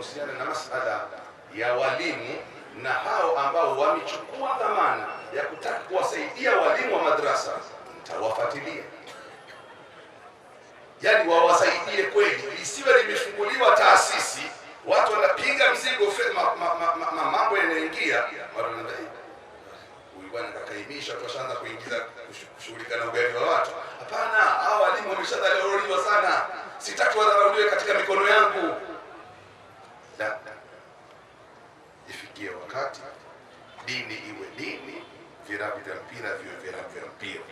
yanayohusiana na masala ya walimu na hao ambao wamechukua dhamana ya kutaka kuwasaidia walimu wa madrasa, nitawafuatilia. Yani wawasaidie kweli, isiwe limefunguliwa taasisi watu wanapiga mzigo, mambo yanaingia, watu wanadai huyu bwana kakaimisha, tuashaanza kuingiza kushughulika na ugavi wa watu. Hapana, hao walimu wameshadharauliwa sana, sitaki wadharauliwe katika mikono yangu. La, ifikie wakati dini iwe dini, virabu vya mpira viwe virabu vya mpira.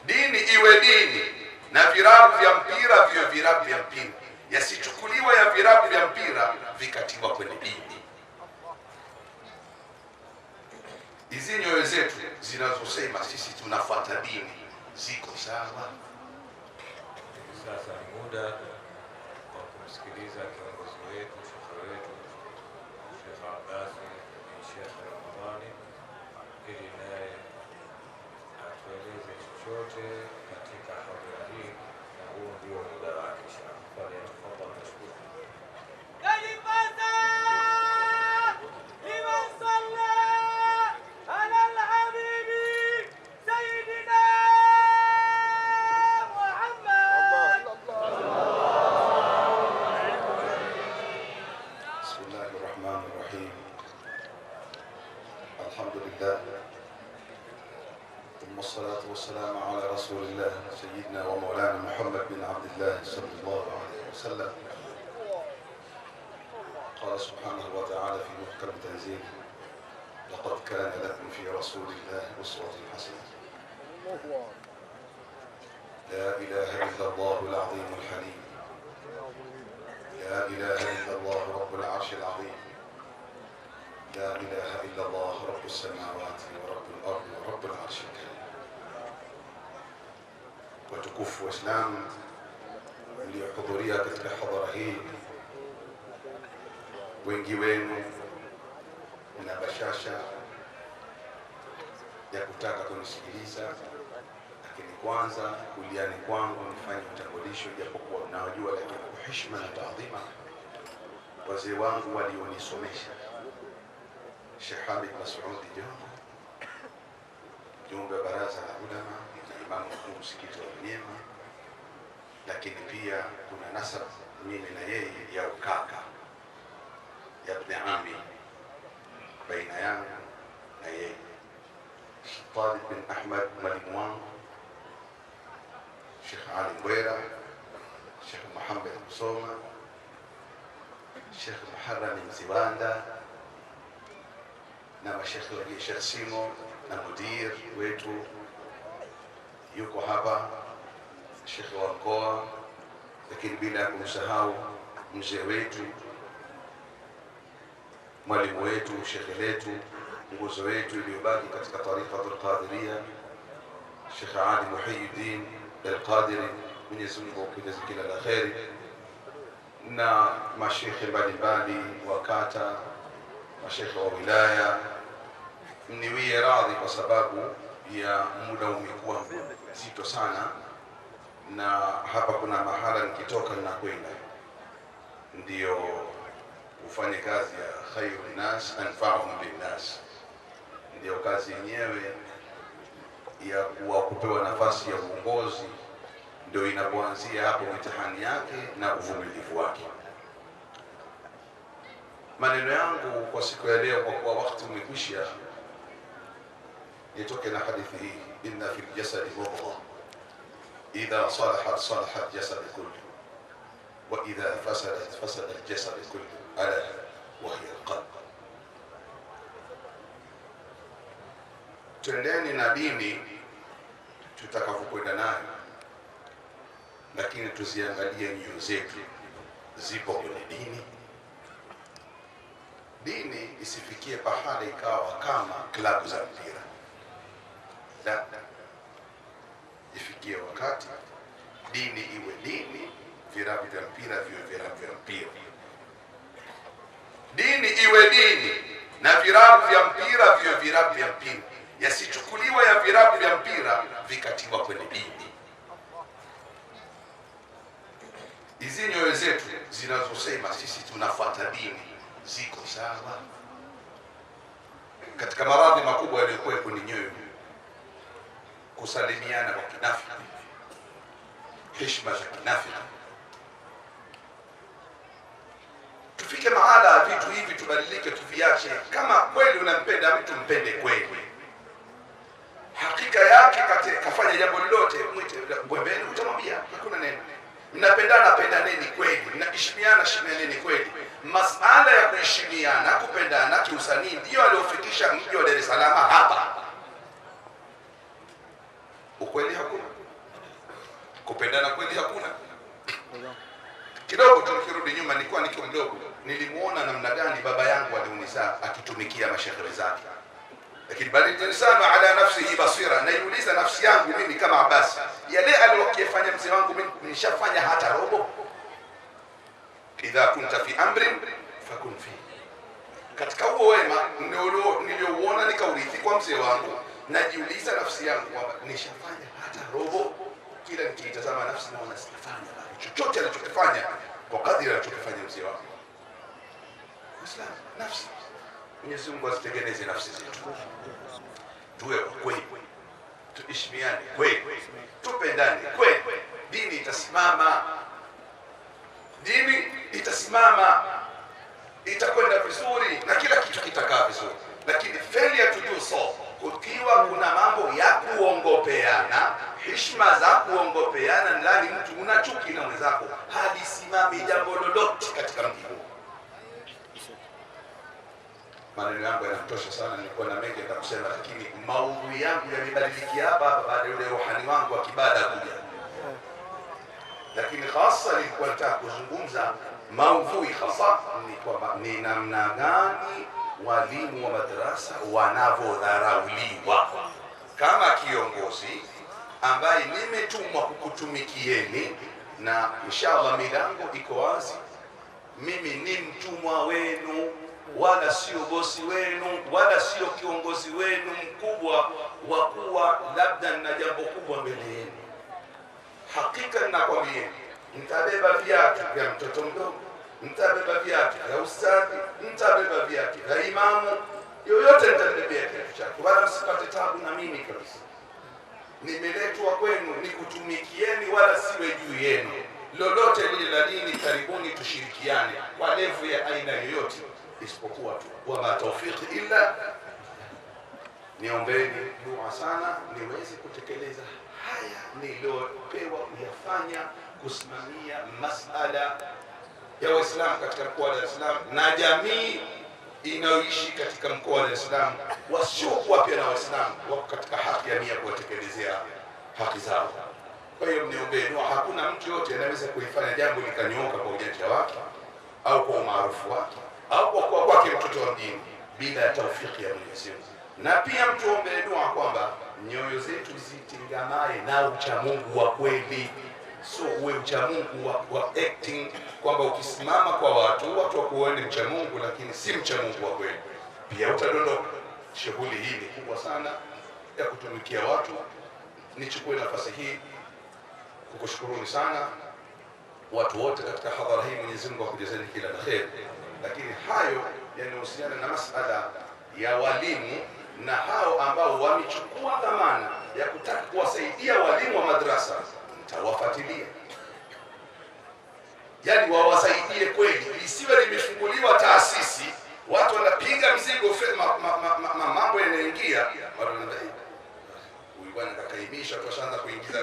Dini iwe dini na virabu vya mpira viwe virabu vya mpira. Yasichukuliwa ya virabu vya mpira vikatiwa kwenye dini. Hizi nyoyo zetu zinazosema sisi tunafuata dini ziko sawa? Sasa ni muda wa kumsikiliza kiongozi wetu, shekhe wetu, Sheikh Abbas bin Sheikh Ramadhani, ili naye atueleze chochote katika hadhara hii, na huu ndio muda wake. Tafadhali mashukuru. والصلاة والسلام على رسول الله سيدنا ومولانا محمد بن عبد الله صلى الله عليه وسلم. قال سبحانه وتعالى في محكم تنزيله: لقد كان لكم في رسول الله أسوة حسنة. لا إله إلا الله العظيم الحليم. لا إله إلا الله رب العرش العظيم. لا إله إلا الله رب السماوات ورب الأرض ورب العرش الكريم. Watukufu wa Islam mliohudhuria katika hadhara hii, wengi wenu na bashasha ya kutaka kunisikiliza, lakini kwanza kuliani kwangu nifanye utambulisho, japokuwa mnawajua, lakini kwa heshima na taadhima wazee wangu walionisomesha, Sheikh Hamid Mas'ud Jongo, mjumbe wa baraza la ulama na imamu mkuu msikiti wa Mnyema, lakini pia kuna nasab mimi na yeye ya ukaka ya ibn ami baina yangu na yeye. Talib bin Ahmad mwalimu wangu, Sheikh Ali Mbwera, Sheikh Muhammad Musoma, Sheikh Muharram Mziwanda na mashekhe wa Sheikh Simo na mudir wetu yuko hapa, shekhe wa mkoa, lakini bila kumsahau mzee wetu, mwalimu wetu, shekhe letu, nguzo wetu iliyobaki katika tariqatul Qadiriyya, Sheikh Ali Muhyiddin al-Qadiri, Mwenyezi Mungu akujaze kila la kheri, na mashekhe mbalimbali wa kata, mashekhe wa wilaya. Mniwie radhi kwa sababu ya muda umekuwa mzito sana, na hapa kuna mahala nikitoka ninakwenda, ndio ufanye kazi ya khairun nas anfa'uhum linnas, ndio kazi yenyewe ya kupewa nafasi ya uongozi, ndio inapoanzia hapo mitihani yake na uvumilivu wake. Maneno yangu kwa siku ya leo, kwa kuwa wakati umekwisha, nitoke na hadithi hii: inna fil jasadi mudghah idha salahat salaha al-jasad kullu wa idha fasadat fasada al-jasad kullu ala wa hiya al-qalb. Twendeni na dini tutakavyokwenda nayo, lakini tuziangalie nyoyo zetu zipo kwenye dini. Dini isifikie pahali ikawa kama klabu za mpira. La, ifikie wakati dini iwe dini, virabu vya mpira viwe virabu vya mpira. Dini iwe dini na virabu vya mpira viwe virabu vya mpira. Yasichukuliwa ya virabu vya mpira vikatiwa kwenye dini. hizi nyoyo zetu zinazosema sisi tunafuata dini ziko sawa? Katika maradhi makubwa yaliyokuwepo ni nyoyo, kusalimiana kwa kinafiki, heshima za kinafiki. Tufike mahala vitu hivi tubadilike, tuviache. Kama kweli unampenda mtu, mpende kweli, hakika yake. Kafanya jambo lolote, mwite pembeni, utamwambia hakuna neno. Mnapendana, pendaneni kweli. Mnaheshimiana, heshimianeni kweli. Masala ya kuheshimiana, kupendana kiusanii ndio aliofikisha mji wa Dar es Salaam hapa. Ukweli hakuna, kupendana kweli hakuna. Kidogo tukirudi nyuma, nilikuwa nikiwa mdogo, nilimuona namna gani baba yangu alionizaa akitumikia mashehe zake. Lakini bali insanu ala nafsihi basira, naiuliza nafsi yangu mimi kama Abbas, yale aliyofanya mzee wangu mimi nishafanya hata robo? Idha kunta fi amrin fakun fi, katika huo wema niliouona nikaurithi kwa mzee wangu, najiuliza nafsi yangu kwamba nishafanya hata robo? Kila nikitazama nafsi naona sifanya chochote alichokifanya kwa kadri alichokifanya mzee wangu. Islam, nafsi. Mwenyezi Mungu azitengeneze nafsi zetu, tuwe kweli, tuheshimiane kweli, tupendane kweli. Dini itasimama, dini itasimama, itakwenda vizuri na kila kitu kitakaa vizuri. Lakini failure to do so, ukiwa kuna mambo ya kuongopeana, heshima za kuongopeana, ndani mtu una chuki na mwenzako, halisimami jambo lolote katika mji huu. Maneno yangu yanatosha sana, nilikuwa na mengi ya kusema, lakini maudhui yangu yamebadilika hapa baada ya yule rohani wangu wa kibada kuja. Lakini hasa nilikuwa nataka kuzungumza maudhui hasa ni kwamba ni namna gani walimu wa madrasa wanavyodharauliwa. Kama kiongozi ambaye nimetumwa kukutumikieni, na inshallah milango iko wazi, mimi ni mtumwa wenu, wala sio bosi wenu, wala sio kiongozi wenu mkubwa wa kuwa labda na jambo kubwa mbele yenu. Hakika ninakwambia, mtabeba viatu vya mtoto mdogo, mtabeba viatu vya ustadhi, mtabeba viatu vya imamu, yoyote mtabebea kiatu chake, wala msipate tabu na mimi kabisa. Nimeletwa kwenu nikutumikieni, wala siwe juu yenu. Lolote lile la dini, karibuni tushirikiane kwa levu ya aina yoyote, isipokuwa tu wama tawfiki illa. Niombeni dua sana niweze kutekeleza haya niliopewa kuyafanya, kusimamia masala ya Waislamu katika mkoa wa Dar es Salaam na jamii inayoishi katika mkoa wa Dar es Salaam, wasiokuwa pia na Waislamu wako katika haki ya mia kuwatekelezea haki zao. Kwa hiyo mniombee dua. Hakuna mtu yote anaweza kuifanya jambo likanyooka kwa ujanja wake au kwa umaarufu wake au kwa kuwa kwake mtoto wa mjini bila ya taufiki ya Mwenyezi Mungu. Na pia mtuombee dua kwamba nyoyo zetu zitingamae na uchamungu wa kweli, so uwe uchamungu wa acting, kwamba ukisimama kwa watu wakuone mchamungu, lakini si mchamungu wa kweli, pia utadondoka. Shughuli hii ni kubwa sana ya kutumikia watu. Nichukue nafasi hii kukushukuruni sana watu wote katika hadhara hii. Mwenyezi Mungu akujazeni kila la kheri. Lakini hayo yanahusiana na masala ya walimu na hao ambao wamechukua dhamana ya kutaka kuwasaidia walimu wa madrasa, nitawafuatilia. Yani wawasaidie kweli, isiwe limefunguliwa taasisi, watu wanapiga mzigo, mambo yanaingia, watu wanadai huyu bwana kakaimisha, tuashaanza kuingiza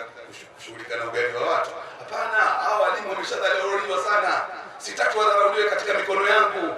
kushughulika na ugali wa watu. Hapana, hao walimu wameshadharauliwa sana, sitaki wadharauliwe katika mikono yangu.